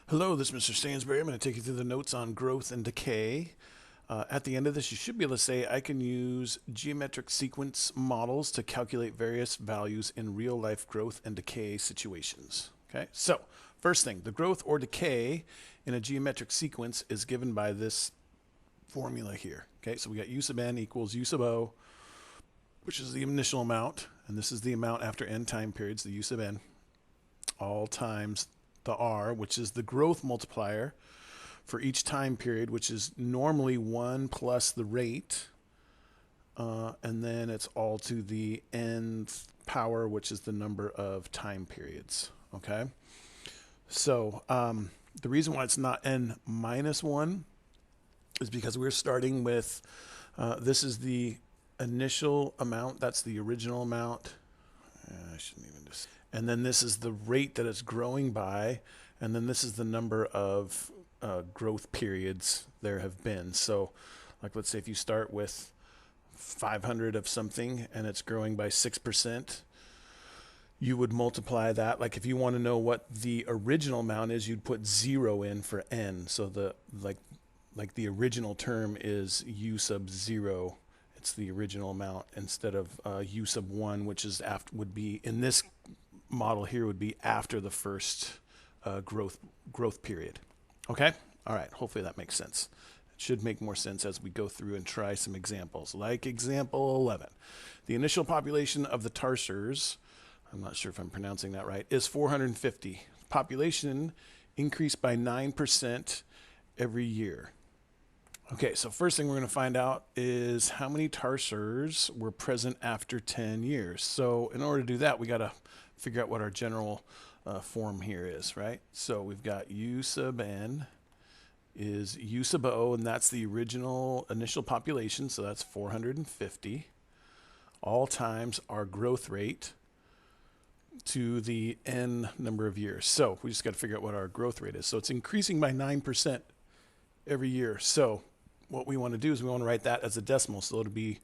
Hello, this is Mr. Stansbury. I'm going to take you through the notes on growth and decay. At the end of this, you should be able to say, I can use geometric sequence models to calculate various values in real-life growth and decay situations. Okay, so first thing, the growth or decay in a geometric sequence is given by this formula here. Okay, so we got u sub n equals u sub o, which is the initial amount, and this is the amount after n time periods, the u sub n, all times the r, which is the growth multiplier for each time period, which is normally 1 plus the rate, and then it's all to the nth power, which is the number of time periods. Okay, so the reason why it's not n minus 1 is because we're starting with this is the initial amount, that's the original amount. I shouldn't even just. And then this is the rate that it's growing by, and then this is the number of growth periods there have been. So, like, let's say if you start with 500 of something and it's growing by 6%, you would multiply that. Like, if you want to know what the original amount is, you'd put 0 in for n. So the like the original term is u sub 0. It's the original amount instead of u sub 1, which is after, would be in this model here, would be after the first growth period. Okay, all right, hopefully that makes sense. It should make more sense as we go through and try some examples. Like example 11, the initial population of the tarsers, I'm not sure if I'm pronouncing that right, is 450. Population increased by 9% every year. Okay, so first thing we're going to find out is how many tarsers were present after 10 years. So in order to do that, we got to figure out what our general form here is, right? So we've got u sub n is u sub o, and that's the original initial population, so that's 450, all times our growth rate to the n number of years. So we just got to figure out what our growth rate is. So it's increasing by 9% every year. So what we want to do is we want to write that as a decimal. So it'll be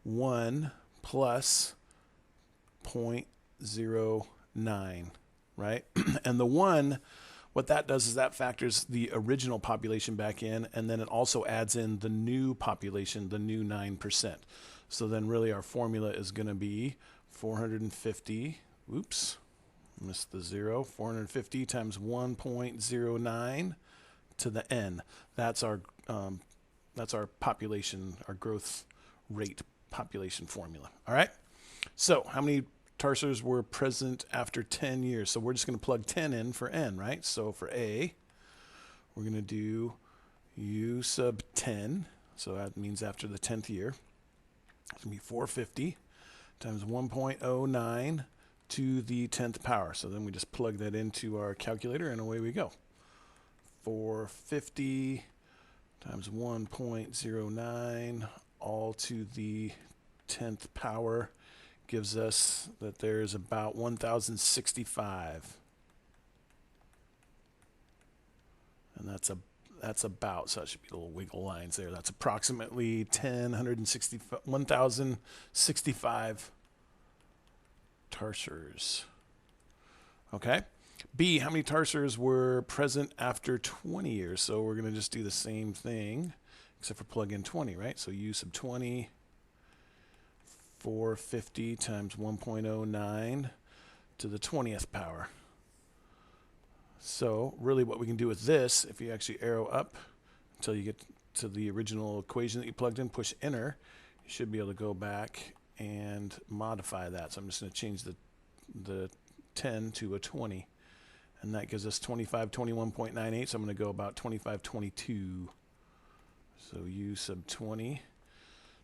1 plus 0.09, right? And the 1, what that does is that factors the original population back in, and then it also adds in the new population, the new 9%. So then really our formula is going to be 450, oops, missed the 0, 450 times 1.09 to the n. That's our population, our growth rate population formula. All right. So how many tarsers were present after 10 years? So we're just going to plug 10 in for n, right? So for A, we're going to do u sub 10. So that means after the 10th year. It's going to be 450 times 1.09 to the 10th power. So then we just plug that into our calculator and away we go. 450 times 1.09 all to the 10th power gives us that there's about 1,065. And that's about, so that should be little wiggle lines there. That's approximately 1,065 tarsers. Okay. B, how many tarsers were present after 20 years? So we're going to just do the same thing, except for plug in 20, right? So u sub 20, 450 times 1.09 to the 20th power. So really what we can do with this, if you actually arrow up until you get to the original equation that you plugged in, push enter, you should be able to go back and modify that. So I'm just going to change the 10 to a 20. And that gives us 2521.98, so I'm going to go about 2522. So u sub 20,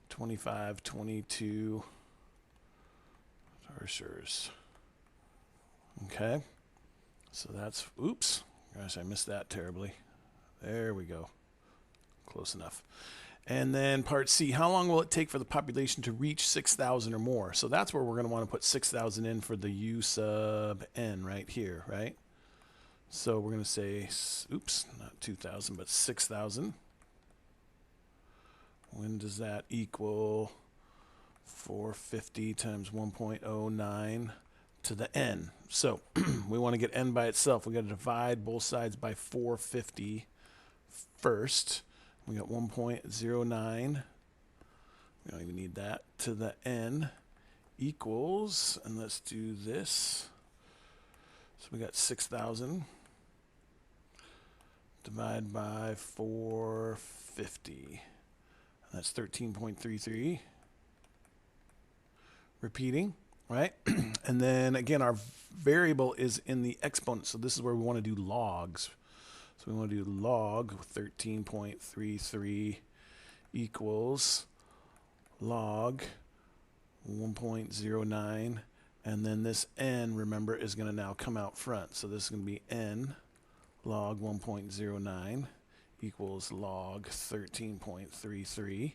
2522 tarsers. Okay, so that's, oops, gosh, I missed that terribly. There we go, close enough. And then part C, how long will it take for the population to reach 6,000 or more? So that's where we're going to want to put 6,000 in for the u sub n right here, right? So we're going to say, oops, not 2,000, but 6,000. When does that equal 450 times 1.09 to the n. So we want to get n by itself. We got to divide both sides by 450 first. We got 1.09. We don't even need that, to the n equals, and let's do this. So we got 6,000 divided by 450. That's 13.33. Repeating, right? And then again, our variable is in the exponent. So this is where we want to do logs. So we want to do log 13.33 equals log 1.09. And then this n, remember, is going to now come out front. So this is going to be n log 1.09 equals log 13.33.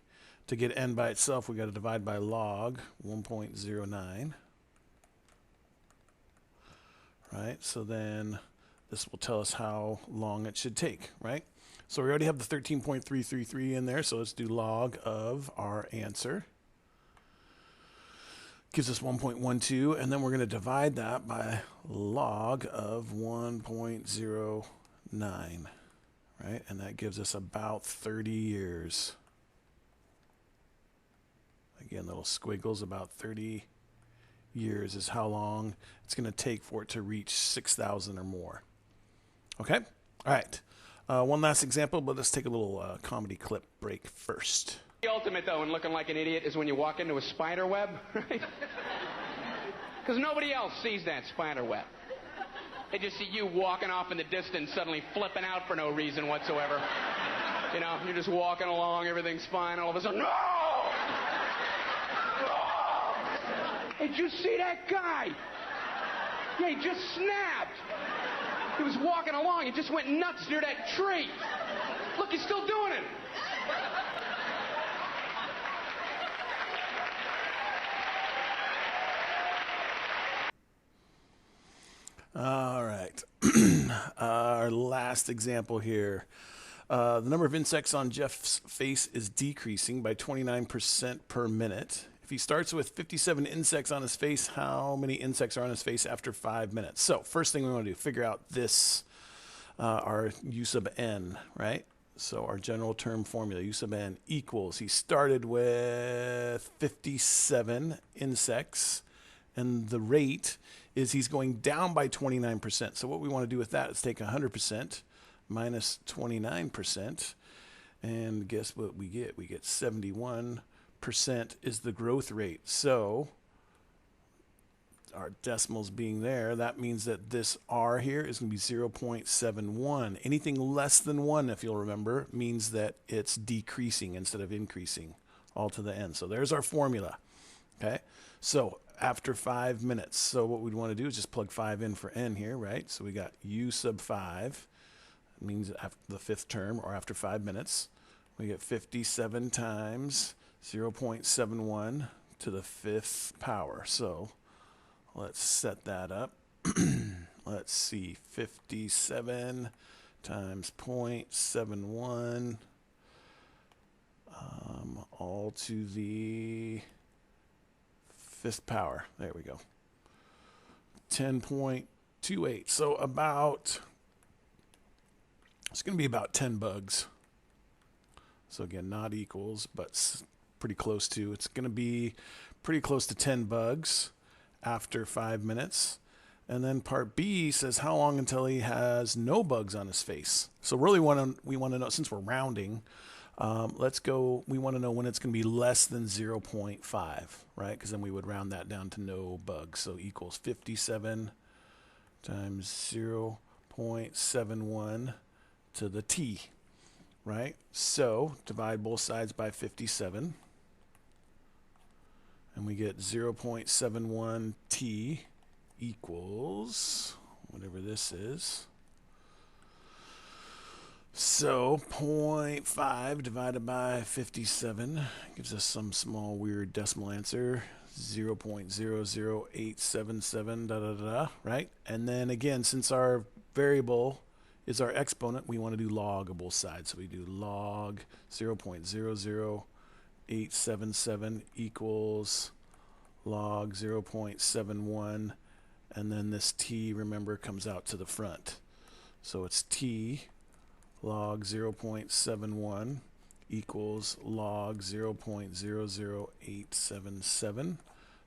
To get n by itself, we got to divide by log 1.09. Right? So then this will tell us how long it should take, right? So we already have the 13.333 in there, so let's do log of our answer. Gives us 1.12, and then we're going to divide that by log of 1.09, right? And that gives us about 30 years. Again, little squiggles, about 30 years is how long it's going to take for it to reach 6,000 or more. Okay? All right. One last example, but let's take a little comedy clip break first. The ultimate, though, in looking like an idiot is when you walk into a spider web, right? Because nobody else sees that spider web. They just see you walking off in the distance, suddenly flipping out for no reason whatsoever. You know, you're just walking along, everything's fine, all of a sudden, no! Did you see that guy? Yeah, he just snapped. He was walking along, he just went nuts near that tree. Look, he's still doing it. All right. Our last example here. The number of insects on Jeff's face is decreasing by 29% per minute. If he starts with 57 insects on his face, how many insects are on his face after 5 minutes? So first thing we want to do, figure out this, our u sub n, right? So our general term formula, u sub n equals, he started with 57 insects, and the rate is he's going down by 29%. So what we want to do with that is take 100% minus 29%, and guess what we get? We get 71% is the growth rate. So our decimals being there, that means that this R here is going to be 0.71. Anything less than 1, if you'll remember, means that it's decreasing instead of increasing, all to the n. So there's our formula. Okay, so after 5 minutes, so what we'd want to do is just plug 5 in for n here, right? So we got u sub 5, it means after the 5th term, or after 5 minutes, we get 57 times 0.71 to the 5th power. So let's set that up. Let's see, 57 times 0.71, all to the 5th power. There we go. 10.28. So about, it's going to be about 10 bugs. So again, not equals, but pretty close to. It's going to be pretty close to 10 bugs after 5 minutes. And then part B says how long until he has no bugs on his face. So really we want to know, since we're rounding, let's go, we want to know when it's going to be less than 0.5, right? Because then we would round that down to no bugs. So equals 57 times 0.71 to the t, right? So divide both sides by 57, and we get 0.71 t equals whatever this is. So 0.5 divided by 57 gives us some small weird decimal answer, 0.00877, right? And then again, since our variable is our exponent, we want to do log of both sides. So we do log 0.00877 equals log 0.71, And then this t, remember, comes out to the front. So it's t log 0.71 equals log 0.00877.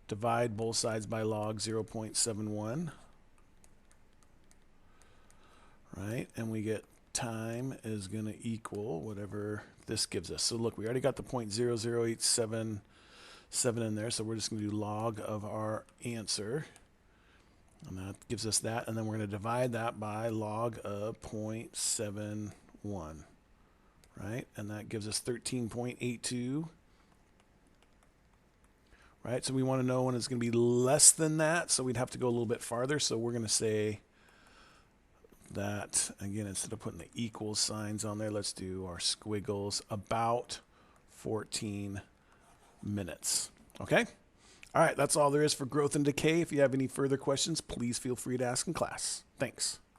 Divide both sides by log 0.71. Right? And we get time is going to equal whatever this gives us. So look, we already got the 0.00877 in there, so we're just going to do log of our answer. And that gives us that, and then we're going to divide that by log of 0.71, right? And that gives us 13.82, right? So we want to know when it's going to be less than that, so we'd have to go a little bit farther. So we're going to say that, again, instead of putting the equal signs on there, let's do our squiggles, about 14 minutes, okay? All right, that's all there is for growth and decay. If you have any further questions, please feel free to ask in class. Thanks.